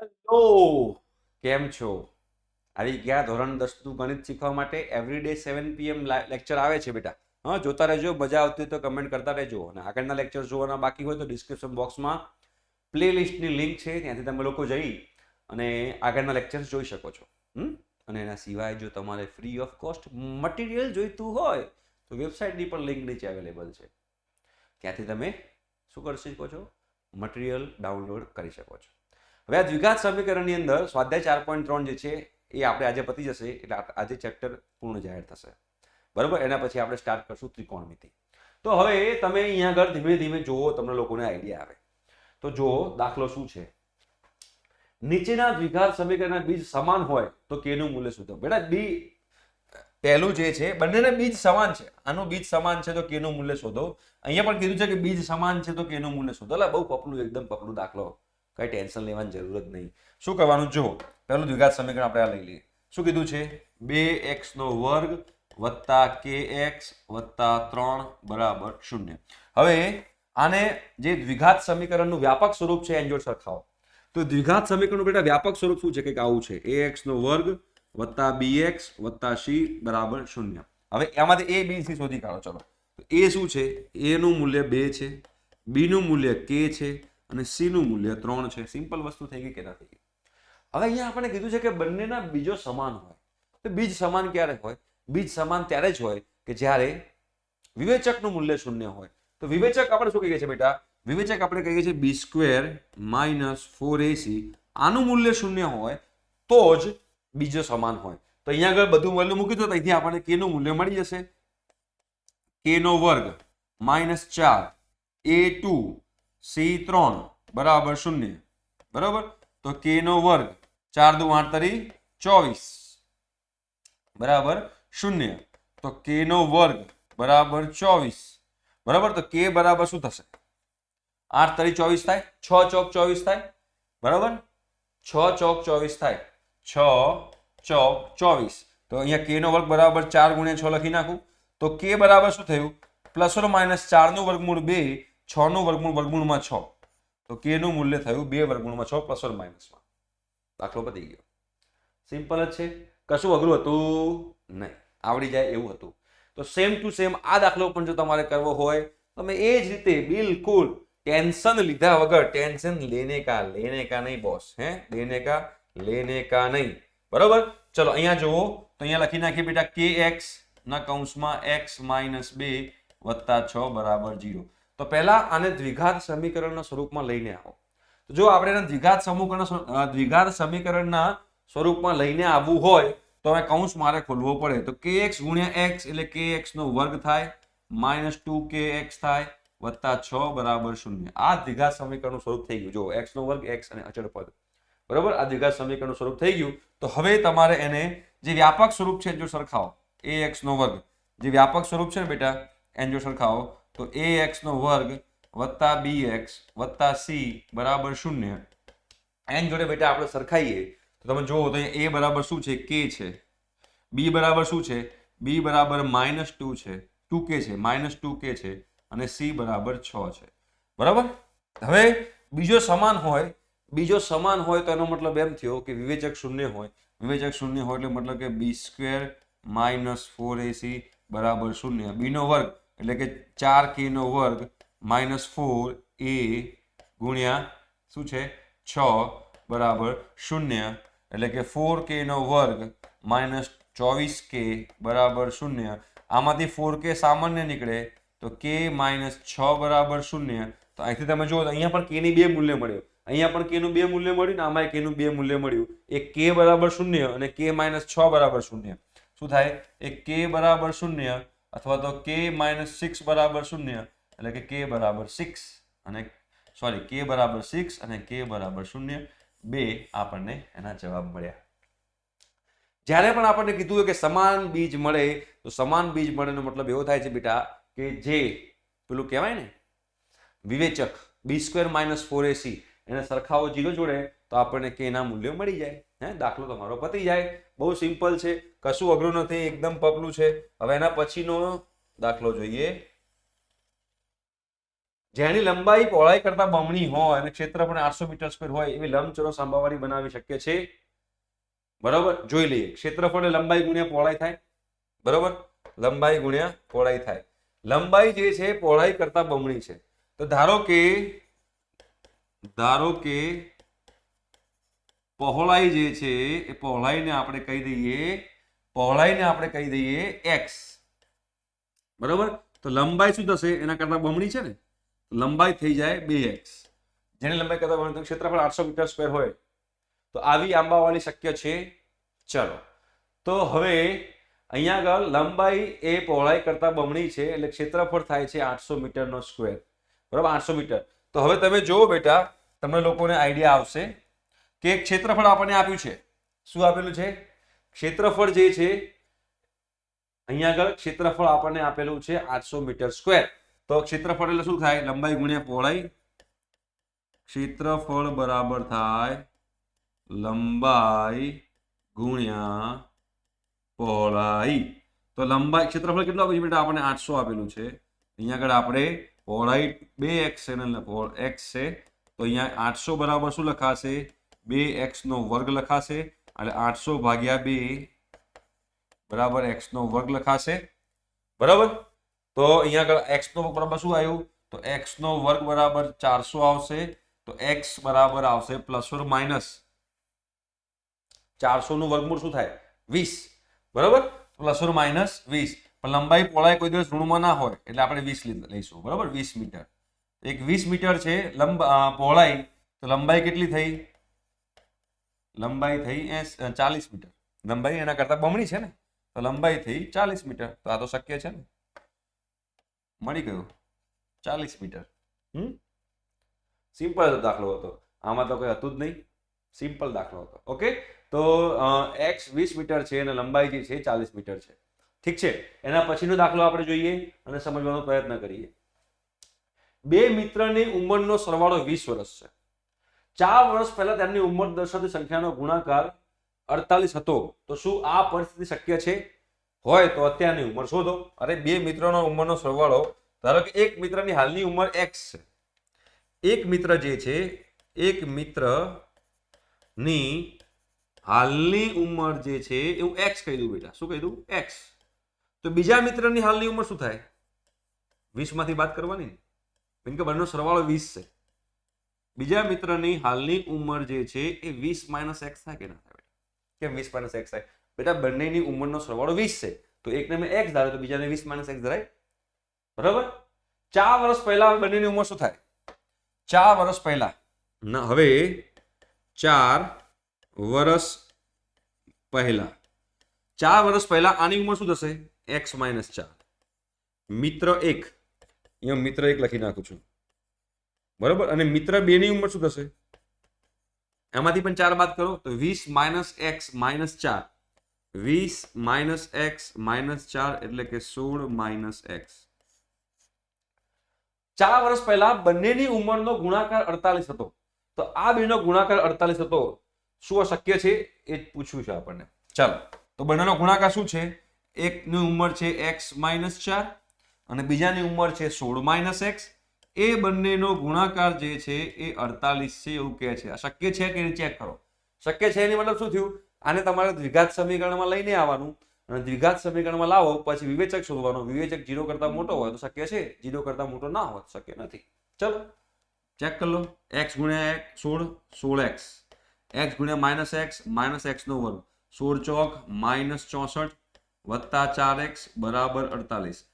Hello, કેમ છો? આવી ગયા ધોરણ 10 નું ગણિત શીખવા માટે એવરીડે 7 PM લેક્ચર આવે છે બેટા. હા, જોતા રહેજો. મજા આવતી હોય તો કમેન્ટ કરતા રહેજો. અને આગળના લેક્ચર જોવાના બાકી હોય તો ડિસ્ક્રિપ્શન બોક્સમાં પ્લેલિસ્ટની લિંક છે, ત્યાંથી તમે લોકો જઈ અને આગળના લેક્ચર્સ જોઈ શકો છો. અને એના સિવાય જો તમારે ફ્રી ઓફ કોસ્ટ મટીરિયલ જોઈતું હોય તો વેબસાઇટની પણ લિંક નીચે અવેલેબલ છે. ત્યાંથી તમે શું કરી શકો છો? મટીરિયલ ડાઉનલોડ કરી શકો છો. હવે આ દ્વિઘાત સમીકરણની અંદર સ્વાધ્યાય 4.3 જે છે એ આપણે આજે પતી જશે, એટલે આજે ચેપ્ટર પૂર્ણ જાહેર થશે. બરાબર, એના પછી આપણે સ્ટાર્ટ કરશું ત્રિકોણમિતિ. તો હવે તમે અહીંયા આગળ ધીમે ધીમે જુઓ, તમને લોકોને આઈડિયા આવે. તો જુઓ, દાખલો શું છે? નીચેના દ્વિઘાત સમીકરણના બીજ સમાન હોય તો k નું મૂલ્ય શોધો. બેટા બી પહેલું જે છે, બંનેના બીજ સમાન છે. આનું બીજ સમાન છે તો k નું મૂલ્ય શોધો. અહીંયા પણ કીધું છે કે બીજ સમાન છે તો k નું મૂલ્ય શોધો. એટલે બહુ પપલું, એકદમ પપલું દાખલો, કઈ ટેન્શન લેવાની જરૂર જ નહીં. શું કરવાનું? જો પહેલું દ્વિઘાત સમીકરણ આપણે આ લઈ લઈએ. શું કીધું છે? 2x² વત્તા kx વત્તા 3 બરાબર 0. હવે આને જે દ્વિઘાત સમીકરણનું વ્યાપક સ્વરૂપ છે એની જોડે સરખાવો. તો દ્વિઘાત સમીકરણનું બેટા વ્યાપક સ્વરૂપ શું છે? કે આવું છે: ax² વત્તા bx વત્તા c બરાબર 0. હવે એમાંથી a b c શોધી કાઢો. ચલો, તો a શું છે? a નું મૂલ્ય 2 છે, b નું મૂલ્ય k છે અને c નું મૂલ્ય 3 છે. સિમ્પલ વસ્તુ થઈ ગઈ કે ના થઈ ગઈ? હવે અહીંયા આપણે કીધું છે કે બંનેના બીજો સમાન હોય. તો બીજ સમાન ક્યારે હોય? બીજ સમાન ત્યારે જ હોય કે જ્યારે વિવેચકનું મૂલ્ય 0 હોય. તો વિવેચક આપણે શું કહીએ છીએ બેટા? વિવેચક આપણે કહીએ છીએ b² - 4ac. આનું મૂલ્ય 0 હોય તો જ બીજો સમાન હોય. તો અહીંયા આગળ બધું મૂલ્ય મૂકી દો, તો અહીંથી આપણને k નું મૂલ્ય મળી જશે. k² - 4 a2 c3 બરાબર 0. બરાબર, તો k² 4 દુ 8 તરી 24 બરાબર 0. તો k² બરાબર 24. બરાબર, તો k બરાબર શું થશે? 8 તરી 24 થાય, 6 ચોક 24 થાય. બરાબર, 6 ચોક 24 થાય, 6 ચોક 24. તો અહીંયા k² બરાબર 4 × 6 લખી નાખું. તો k બરાબર શું થયું? ±4 નું વર્ગમૂળ 2, 6 નું વર્ગમૂળ વર્ગમૂળમાં 6. તો k નું મૂલ્ય થયું 2 √ 6 ± દાખલો પતી ગયો. સિમ્પલ જ છે, કશું અઘરું હતું નહીં, આવડી જાય એવું હતું. તો સેમ ટુ સેમ આ દાખલો પણ જો તમારે કરવો હોય તમે એ જ રીતે બિલકુલ ટેન્શન લીધા વગર, ટેન્શન લેને કા નહીં બોસ, લેને કા નહીં. બરોબર, ચલો અહીંયા જુઓ, તો અહીંયા લખી નાખીએ બેટા kx ના કૌંસમાં x - 2 વત્તા 6 બરાબર 0. તો પહેલા આને દ્વિઘાત સમીકરણના સ્વરૂપમાં લઈને આવો. તો જો આપણે એને દ્વિઘાત સમીકરણના સ્વરૂપમાં લઈને આવવું હોય તો હવે કૌંસ મારે ખોલવો પડે. તો kx × x એટલે kx² થાય, -2kx થાય, વત્તા 6 બરાબર 0. આ દ્વિઘાત સમીકરણનું સ્વરૂપ થઈ ગયું. જો x² x અને અચળ પદ. બરાબર, આ દ્વિઘાત સમીકરણનું સ્વરૂપ થઈ ગયું. તો હવે તમારે એને જે વ્યાપક સ્વરૂપ છે જો સરખાવો, ax² જે વ્યાપક સ્વરૂપ છે ને બેટા એને જો સરખાવો, તો ax² વત્તા bx વત્તા c બરાબર 0. એની જોડે બેટા આપણે સરખાઈએ તો તમે જુઓ, તો a બરાબર શું છે? k છે. b બરાબર શું છે? b બરાબર -2 છે, 2k છે, -2k છે અને c બરાબર 6 છે. બરાબર, હવે બીજો સમાન હોય તો એનો મતલબ એમ થયો કે વિવેચક 0 હોય. વિવેચક 0 હોય એટલે મતલબ કે b² - 4ac બરાબર 0. b નો વર્ગ એટલે કે 4k² - 4a ગુણ્યા શું છે? 6 બરાબર 0. એટલે કે 4k² - 24k બરાબર 0. આમાંથી 4k સામાન્ય નીકળે તો k - 6 બરાબર 0. તો અહીંથી તમે જુઓ, અહીંયા પણ k ની 2 મૂલ્ય મળ્યું, અહીંયા પણ k નું 2 મૂલ્ય મળ્યું ને આમાં k નું 2 મૂલ્ય મળ્યું. એક k બરાબર 0 અને k - 6 બરાબર 0. શું થાય? એક k બરાબર 0 અથવા તો k - 6 બરાબર 0. એટલે કે k બરાબર 6 અને k બરાબર 6 અને k બરાબર 0. 2 આપણને એના જવાબ મળ્યા. જ્યારે પણ આપણને કીધું હોય કે સમાન બીજ મળે, તો સમાન બીજ મળેનો મતલબ એવો થાય છે બેટા કે જે પેલું કહેવાય ને વિવેચક b² - 4ac એને સરખાવો 0 જોડે તો આપણને k ના મૂલ્યો મળી જાય. દાખલો તમારો પતી જાય. બહુ સિમ્પલ છે, કશું અઘરું નથી, એકદમ પપલું છે. હવે એના પછીનો દાખલો જોઈએ. જેની લંબાઈ પહોળાઈ કરતા બમણી હોય અને ક્ષેત્રફળ 800 મીટર સ્ક્વેર હોય એવી લંબચોરસ આંબાવાળી બનાવી શક્ય છે. બરોબર, જોઈ લઈએ. ક્ષેત્રફળ લંબાઈ ગુણ્યા પહોળાઈ થાય. બરોબર, લંબાઈ ગુણ્યા પહોળાઈ થાય. લંબાઈ જે છે પહોળાઈ કરતા બમણી છે. તો ધારો કે પહોળાઈ જે છે એ પહોળાઈને આપણે કહી દઈએ x. બરોબર, તો લંબાઈ શું થશે? એના કરતા બમણી છે ને, લંબાઈ થઈ જાય 2x. જેની લંબાઈ કરતા બમણી, ક્ષેત્રફળ 800 મીટર સ્ક્વેર હોય તો આવી આંબાવાળી શક્ય છે. ચલો, તો હવે અહીંયા આગળ લંબાઈ એ પહોળાઈ કરતા બમણી છે એટલે ક્ષેત્રફળ થાય છે 800 મીટરનો સ્ક્વેર. બરાબર, 800 મીટર. તો હવે તમે જુઓ બેટા, તમને લોકોને આઈડિયા આવશે કે ક્ષેત્રફળ આપણને આપ્યું છે. શું આપેલું છે? ક્ષેત્રફળ જે છે અહીંયા આગળ ક્ષેત્રફળ આપણને આપેલું છે 800 મીટર સ્ક્વેર. તો ક્ષેત્રફળ એટલે શું થાય? લંબાઈ ગુણ્યા પહોળાઈ. ક્ષેત્રફળ બરાબર થાય લંબાઈ ગુણ્યા પહોળાઈ. તો લંબાઈ ક્ષેત્રફળ કેટલું આપ્યું છે બેટા? આપણને 800 આપેલું છે. અહીંયા આગળ આપણે પહોળાઈ 2x છે ને x છે, તો અહીંયા 800 બરાબર શું લખાશે? 2x નો વર્ગ લખાશે. એટલે 800 ભાગ્યા 2 બરાબર x નો વર્ગ લખાશે. બરાબર, તો અહીંયા આગળ x નો વર્ગ બરાબર શું આવ્યું? તો x નો વર્ગ બરાબર 400 આવશે. તો x બરાબર આવશે પ્લસ ઓર માઇનસ 400 નું વર્ગમૂળ શું થાય? 20. બરાબર, પ્લસ ઓર માઇનસ 20. પણ લંબાઈ પહોળાઈ કોઈ દિવસ ઋણમાં ના હોય એટલે આપણે 20 લઈશું. બરાબર, 20 મીટર. એક 20 મીટર છે પહોળાઈ, તો લંબાઈ કેટલી થઈ? લંબાઈ થઈ 40 મીટર. લંબાઈ એના કરતા બમણી છે ને, તો લંબાઈ થઈ 40 મીટર. તો આ તો શક્ય છે ને, મળી ગયું 40 મીટર. સિમ્પલ દાખલો હતો, આમાં તો કોઈ હતું જ નહીં, સિમ્પલ દાખલો હતો. ઓકે, તો x 20 મીટર છે અને લંબાઈ જે છે 40 મીટર છે. ઠીક છે, એના પછીનો દાખલો આપણે જોઈએ અને સમજવાનો પ્રયત્ન કરીએ. બે મિત્રની ઉંમરનો સરવાળો 20 વર્ષ છે. 4 વર્ષ પહેલા તેમની ઉંમર દર્શાવતી સંખ્યાનો ગુણાકાર 48 હતો. તો શું આ પરિસ્થિતિ શક્ય છે? હોય તો અત્યારની ઉંમર શોધો. અરે બે મિત્રોનો ઉંમરનો સરવાળો, ધારો કે એક મિત્રની હાલની ઉંમર x છે. એક મિત્ર જે છે, એક મિત્રની હાલની ઉંમર જે છે એવું x કહી દઉં બેટા. શું કહી દઉં? x. તો બીજા મિત્રની હાલની ઉંમર શું થાય? 20 માંથી બાદ કરવાની, કેમ કે બંનેનો સરવાળો 20 છે. બીજા મિત્રની હાલની ઉંમર જે છે એ 20 માઇનસ x થાય કે ના થાય? કેમ 20 માઇનસ x થાય? બેટા બંનેની ઉંમરનો સરવાળો 20 છે, તો એકને મેં x ધાર્યો તો બીજાને 20 માઇનસ x ધરાય. બરાબર, 4 વર્ષ પહેલા બંનેની ઉંમર શું થાય? 4 વર્ષ પહેલા ના, હવે 4 વર્ષ પહેલા, 4 વર્ષ પહેલા આની ઉંમર શું થશે? x minus 4. મિત્ર 1, અહીંયા મિત્ર 1 લખી નાખું છું. બરાબર, અને મિત્ર 2 ની ઉંમર શું થશે? એમાંથી પણ 4 બાદ કરો તો 20 minus x minus 4. 20 minus x minus 4 એટલે કે 16 માઇનસ x. 4 વર્ષ પહેલા બંનેની ઉંમરનો ગુણાકાર 48 હતો. તો આ બેનો ગુણાકાર 48 હતો. શું શક્ય છે એ જ પૂછ્યું છે આપણને. ચાલો, તો બંનેનો ગુણાકાર શું છે? એકની ઉંમર છે x માઇનસ 4 અને બીજાની ઉંમર છે 16 માઇનસ x. એ બંનેનો ગુણાકાર જે છે એ 48 છે એવું કહે છે. આ શક્ય છે કે ચેક કરો. શક્ય છે એની મતલબ શું થયું? આને તમારે દ્વિઘાત સમીકરણમાં લઈને આવવાનું અને દ્વિઘાત સમીકરણમાં લાવો, પછી વિવેચક શોધવાનો. વિવેચક 0 કરતા મોટો હોય તો શક્ય છે, 0 કરતા મોટો ના હોય તો શક્ય નથી. ચલો ચેક કરી લો. x ગુણ્યા 16 16x, x ગુણ્યા માઇનસ x નો વર્ગ 16 ચોક માઇનસ 64 વત્તા 4x બરાબર 48.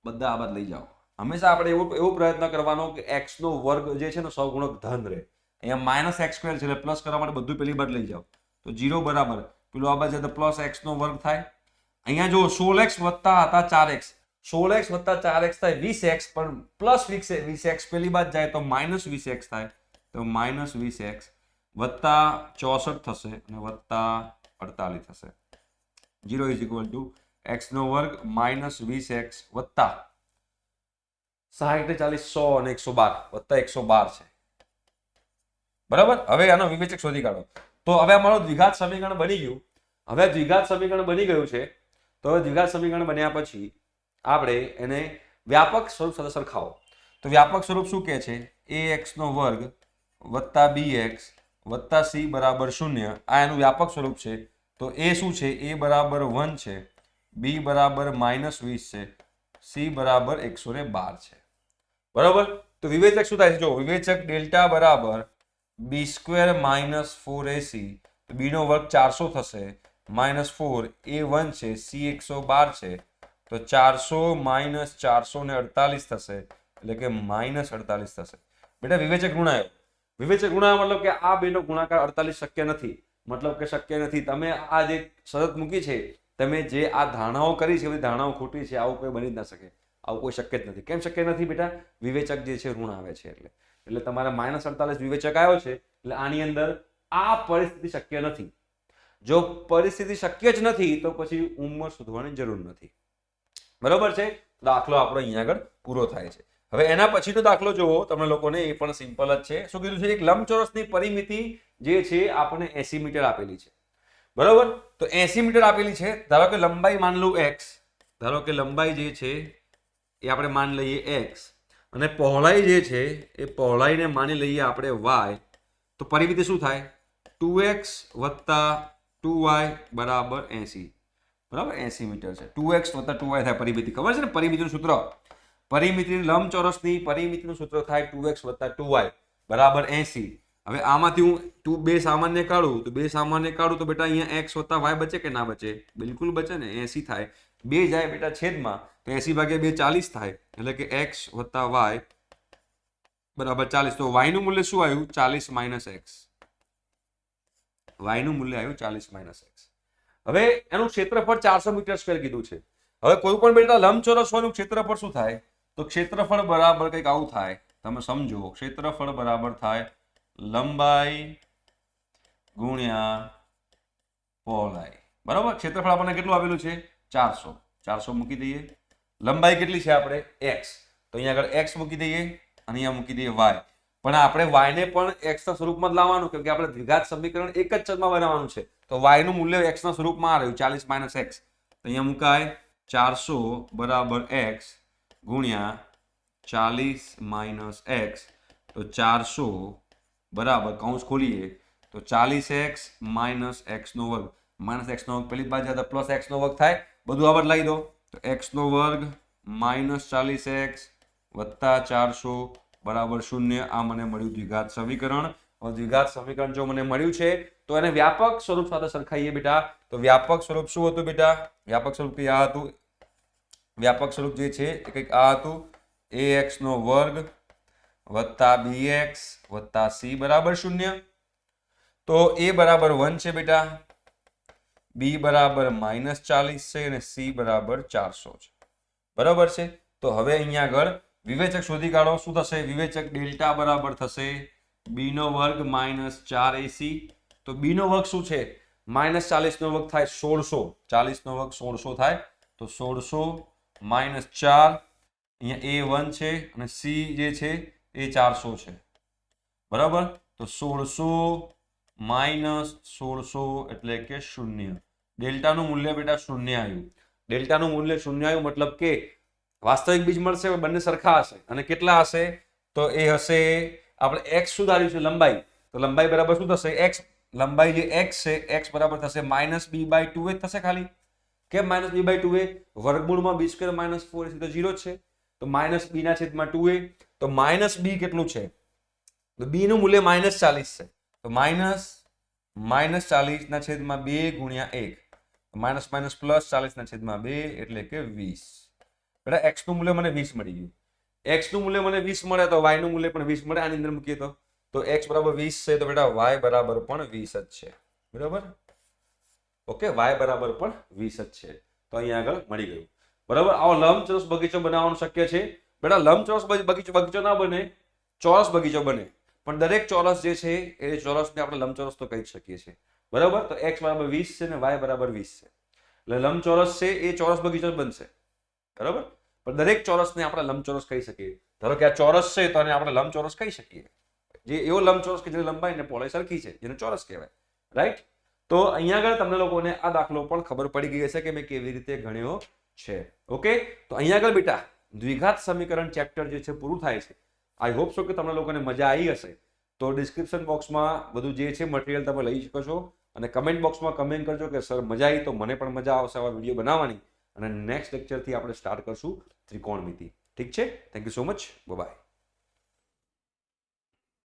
બધા આ બાદ લઈ જાઓ. હંમેશા આપણે એવો પ્રયત્ન કરવાનો કે x નો વર્ગ જે છે ને સહગુણક ધન રહે. અહીંયા માઇનસ x સ્ક્વેર છે એટલે પ્લસ કરવા માટે બધું પેલી બાદ લઈ જાઓ. તો 0 બરાબર પેલું આ બાજુ તો પ્લસ x નો વર્ગ થાય. અહીંયા જો 16x વત્તા હતા 4x, 16x વત્તા 4x થાય 20x, પણ પ્લસ 20x પેલી બાદ જાય તો માઇનસ 20x થાય. તો માઇનસ 20x વત્તા 64 થશે અને વત્તા 48 થશે. 0 ઇઝ ઇક્વલ ટુ x નો વર્ગ માઇનસ 20x વત્તા 60 40 100 અને 112 વત્તા 112 છે. બરાબર, હવે આનો વિવેચક શોધી કાઢો. તો હવે અમારું દ્વિઘાત સમીકરણ બની ગયું. હવે દ્વિઘાત સમીકરણ બની ગયું છે. તો હવે દ્વિઘાત સમીકરણ બન્યા પછી આપણે એને વ્યાપક સ્વરૂપ સાથે સરખાવો. તો વ્યાપક સ્વરૂપ શું કહે છે? ax નો વર્ગ વત્તા bx વત્તા c બરાબર 0. આ એનું વ્યાપક સ્વરૂપ છે. તો a શું છે? a બરાબર 1 છે, b બરાબર -20 છે, c બરાબર 112 છે. બરાબર? તો વિવેચક શું થાય છે? જો વિવેચક ડેલ્ટા બરાબર b સ્ક્વેર માઇનસ 4ac, તો b નો વર્ગ 400 થશે, માઇનસ 4, a 1 છે, c 112 છે, તો 400 માઇનસ 400 ને 48 થશે, એટલે કે -48 થશે. બેટા વિવેચક ગુણાયો. વિવેચક ગુણાયો મતલબ કે આ બેનો ગુણાકાર 48 શક્ય નથી. મતલબ કે શક્ય નથી. તમે આ જે શરત મૂકી છે, તમે જે આ ધારણાઓ કરી છે, એ બધી ધારણાઓ ખોટી છે. આવું કોઈ બની જ ના શકે. આવું કોઈ શક્ય જ નથી. કેમ શક્ય નથી બેટા? વિવેચક જે છે ઋણ આવે છે એટલે તમારે -48 વિવેચક આવ્યો છે, એટલે આની અંદર આ પરિસ્થિતિ શક્ય નથી. જો પરિસ્થિતિ શક્ય જ નથી તો પછી ઉંમર શોધવાની જરૂર નથી. બરોબર છે? દાખલો આપણો અહીંયા આગળ પૂરો થાય છે. હવે એના પછીનો દાખલો જોવો તમને લોકોને, એ પણ સિમ્પલ જ છે. શું કીધું છે? એક લંબચોરસની પરિમિતિ જે છે આપણને 80 મીટર આપેલી છે. બરોબર? તો 80 મીટર આપેલી છે. ધારો કે લંબાઈ માન લઉં x, ધારો કે લંબાઈ જે છે એ આપણે માન લઈએ x, અને પહોળાઈ જે છે એ પહોળાઈને માની લઈએ આપણે y. તો પરિમિતિ શું થાય? 2x વત્તા 2y બરાબર 80. બરાબર? 80 મીટર છે. 2x વત્તા 2y થાય પરિમિતિ. ખબર છે ને પરિમિતિનું સૂત્ર? પરિમિતિ લંબચોરસની પરિમિતિનું સૂત્ર થાય 2x વત્તા 2y બરાબર 80. હવે આમાંથી હું 2 સામાન્ય કાઢું, તો 2 સામાન્ય કાઢું તો બેટા અહીંયા x વત્તા y બચે કે ના બચે? બિલકુલ બચે ને. 80 થાય. 2 જાય બેટા છેદમાં, તો 80 ભાગ્યા 2 40 થાય, એટલે કે x વત્તા y બરાબર 40. તો y નું મૂલ્ય શું આવ્યું? 40 માઇનસ x. y નું મૂલ્ય આવ્યું 40 માઇનસ x. હવે એનું ક્ષેત્રફળ 400 મીટર સ્ક્વેર કીધું છે. હવે કોઈ પણ બેટા લંબચોરસ હોય ક્ષેત્રફળ શું થાય? તો ક્ષેત્રફળ બરાબર કંઈક આવું થાય. તમે સમજો. ક્ષેત્રફળ બરાબર થાય લંબાઈ ગુણ્યા પહોળાઈ. બરાબર? ક્ષેત્રફળ આપણને કેટલું આપેલું છે? 400. 400 મૂકી દઈએ. લંબાઈ કેટલી છે આપણે? x. તો અહીંયા આગળ x મૂકી દઈએ અને અહીંયા મૂકી દઈએ y. પણ આપણે y ને પણ x ના સ્વરૂપમાં જ લાવવાનું, કેમ કે આપણે દ્વિઘાત સમીકરણ એક જ ચલમાં બનાવવાનું છે. તો y નું મૂલ્ય x ના સ્વરૂપમાં આ રહ્યું 40 માઇનસ x. તો અહીંયા મુકાય 400 બરાબર x ગુણ્યા 40 માઇનસ x. તો 400 બરાબર કૌંસ ખોલીએ તો 40x માઇનસ x નો વર્ગ. માઇનસ x નો વર્ગ પેલી બાજુ તો પ્લસ x નો વર્ગ થાય. બધું આ બદલાઈ દો. તો x નો વર્ગ માઇનસ 40x વત્તા 400 બરાબર 0. આ મને મળ્યું દ્વિઘાત સમીકરણ. દ્વિઘાત સમીકરણ જો મને મળ્યું છે તો એને વ્યાપક સ્વરૂપ સાથે સરખાઈએ બેટા. તો વ્યાપક સ્વરૂપ શું હતું બેટા? વ્યાપક સ્વરૂપ કંઈ આ હતું. વ્યાપક સ્વરૂપ જે છે એ કંઈક આ હતું. ax નો વર્ગ વત્તા bx વત્તા c બરાબર 0. તો a બરાબર 1 છે બેટા, b બરાબર -40 છે અને c બરાબર 400 છે. બરાબર છે? તો હવે અહીંયા આગળ વિવેચક શોધી કાઢો. શું થશે? વિવેચક ડેલ્ટા બરાબર થશે b નો વર્ગ માઇનસ 4ac. તો b નો વર્ગ શું છે? -40 નો વર્ગ થાય 1600. 40 નો વર્ગ 1600 થાય. તો 1600 માઇનસ 4, અહીંયા a1 છે અને c જે છે એ 400 છે. બરાબર? તો 1600 માઇનસ 1600 એટલે કે 0. ડેલ્ટાનું મૂલ્ય બેટા 0 આવ્યું. ડેલ્ટાનું મૂલ્ય 0 આવ્યું મતલબ કે વાસ્તવિક બીજ મળશે, બંને સરખા હશે. અને કેટલા હશે? તો એ હશે આપણે x શું ધાર્યું છે? લંબાઈ. તો લંબાઈ બરાબર શું થશે? x. લંબાઈ જે x છે, x બરાબર થશે -b/2a થશે ખાલી. કેમ -b/2a? વર્ગમૂળમાં b સ્ક્વેર માઇનસ 4 તો 0 જ છે. તો -b ના છેદમાં 2a. તો -b કેટલું છે? તો b નું મૂલ્ય -40 છે. તો -40 ના છેદમાં 2 ગુણ્યા 1. માઇનસ માઇનસ પ્લસ 40 ના છેદમાં 2 એટલે કે 20. બેટા x નું મૂલ્ય મને 20 મળી ગયું. x નું મૂલ્ય મને 20 મળે તો y નું મૂલ્ય પણ 20 મળે. આની અંદર મૂકીએ તો x બરાબર 20 છે તો બેટા y બરાબર પણ 20 જ છે. બરાબર? ઓકે, y બરાબર પણ 20 જ છે. તો અહીંયા આગળ મળી ગયું. બરાબર? આવો લંબચોરસ બગીચો બનાવવાનું શક્ય છે. બેટા લંબચોરસ બગીચો ના બને, ચોરસ બગીચો બને. પણ દરેક ચોરસ જે છે એ ચોરસને આપણે લંબચોરસ તો કહી શકીએ છીએ. બરાબર? તો x બરાબર 20 છે ને y બરાબર 20 છે. એટલે લંબચોરસ છે એ ચોરસ બગીચો બનશે. બરાબર? પણ દરેક ચોરસને આપણે લંબચોરસ કહી શકીએ. ધારો કે આ ચોરસ છે તો આને આપણે લંબચોરસ કહી શકીએ. જે એવો લંબચોરસ કે જેની લંબાઈ ને પહોળાઈ સરખી છે, જેને ચોરસ કહેવાય. રાઈટ? તો અહીંયા આગળ તમને લોકોને આ દાખલો પણ ખબર પડી ગઈ હશે કે મેં કેવી રીતે ગણ્યો છે. ઓકે? તો અહીંયા આગળ બેટા દ્વિઘાત સમીકરણ ચેપ્ટર જે છે પૂરું થાય છે. આઈ હોપ સો કે તમને લોકોને મજા આવી હશે. તો ડિસ્ક્રિપ્શન બોક્સમાં બધું જે છે મટીરિયલ તમે લઈ શકો છો અને કમેન્ટ બોક્સમાં કમેન્ટ કરજો કે સર મજા આવી. તો મને પણ મજા આવશે આવા વિડીયો બનાવવાની અને નેક્સ્ટ લેક્ચરથી આપણે સ્ટાર્ટ કરશું ત્રિકોણમિતિ. ઠીક છે? Thank you so much. By.